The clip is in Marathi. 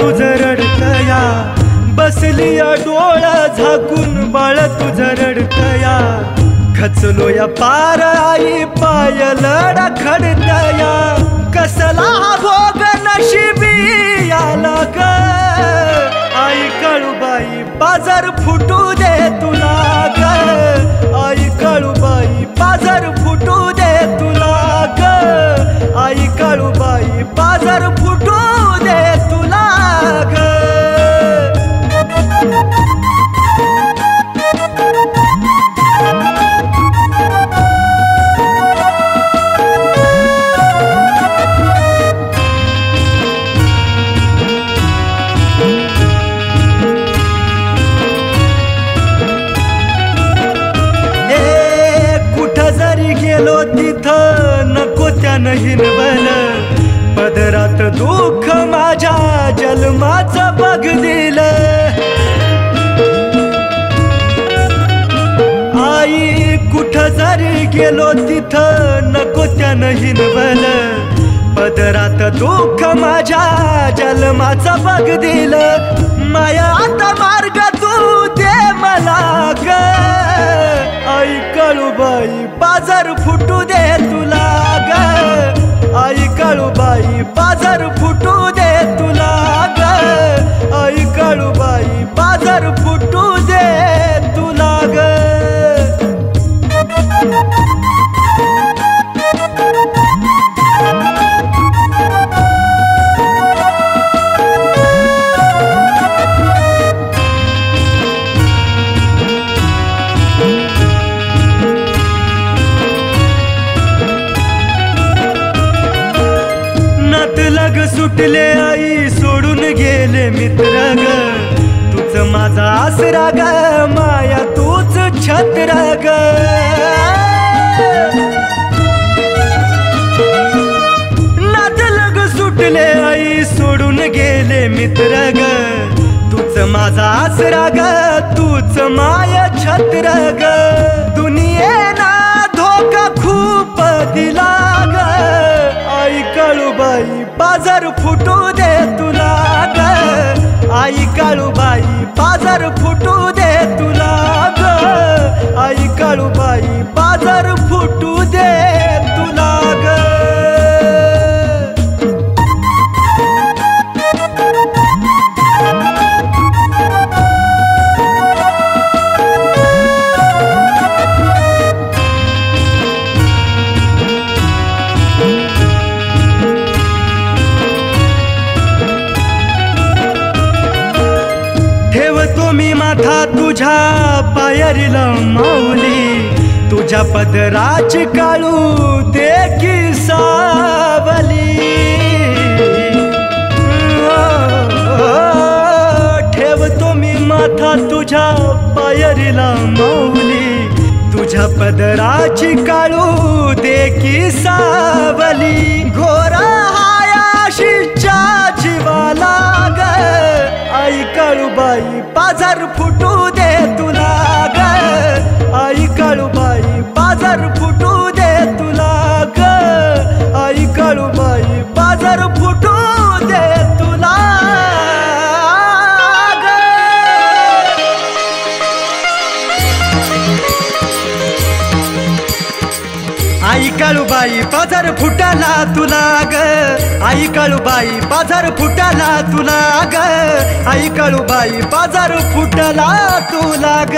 तुझं रडतया, बसली या डोळा झाकून बाळ तुझं रडतया, खचलो या पार आई पाय लढा खडतया, कसला भोग नशिबी आला ग आई काळूबाई बाजार फुटू दे तुला ग, आई काळूबाई बाजार फुटू दे तुला ग, आई काळूबाई बाजार फुटू दे तुला ग। गेलो तिथं नको त्यानं हिरवल, पदरात दुःख माझ्या जन्माचं बघ दिलं, आई कुठं जरी गेलो तिथं नको त्यानं हिरवल, पदरात दुःख माझ्या जन्माचं बघ दिलं, माया आता मार्ग तू दे मला ग आई काळूबाई बाजार फुटू दे तुला ग, आई काळूबाई बाजार फुटू दे तुला ग, आई काळूबाई बाजार फुटू दे तुला ग। लग सुटले आई सोडून गेले मित्र ग, तूच माझा आसरा ग माया तूच छत्र ग, नात लग सुटले आई सोडून गेले मित्र ग, तूच माझा आसरा ग तूच माया छत्र ग, दुनियेना धोका खूप दिला ग आई काळूबाई बाजार फुटू दे तुला ग, आई काळूबाई बाजार फुटू दे तुला ग, आई काळूबाई बाजार फुटू दे तुला ग। ठेवतो मी माथा तुझ्या पायरीला माऊली, तुझ्या पदराची काळू दे की सावली, ठेवतो मी माथा तुझ्या पायरीला माऊली, तुझ्या पदराची काळू दे की सावली, घोरा हायाशीच्या जीवाला ग आई काळूबाई बाजार फुटू दे तुला ग, आई काळूबाई बाजार फुटू दे तुला ग, आई काळूबाई बाजार फुटू दे तुला ग। आई काळूबाई बाजार फुटाला तुला ग, आई काळूबाई बाजार फुटाला तुला ग, आई काळूबाई बाजार फुटला तुला ग।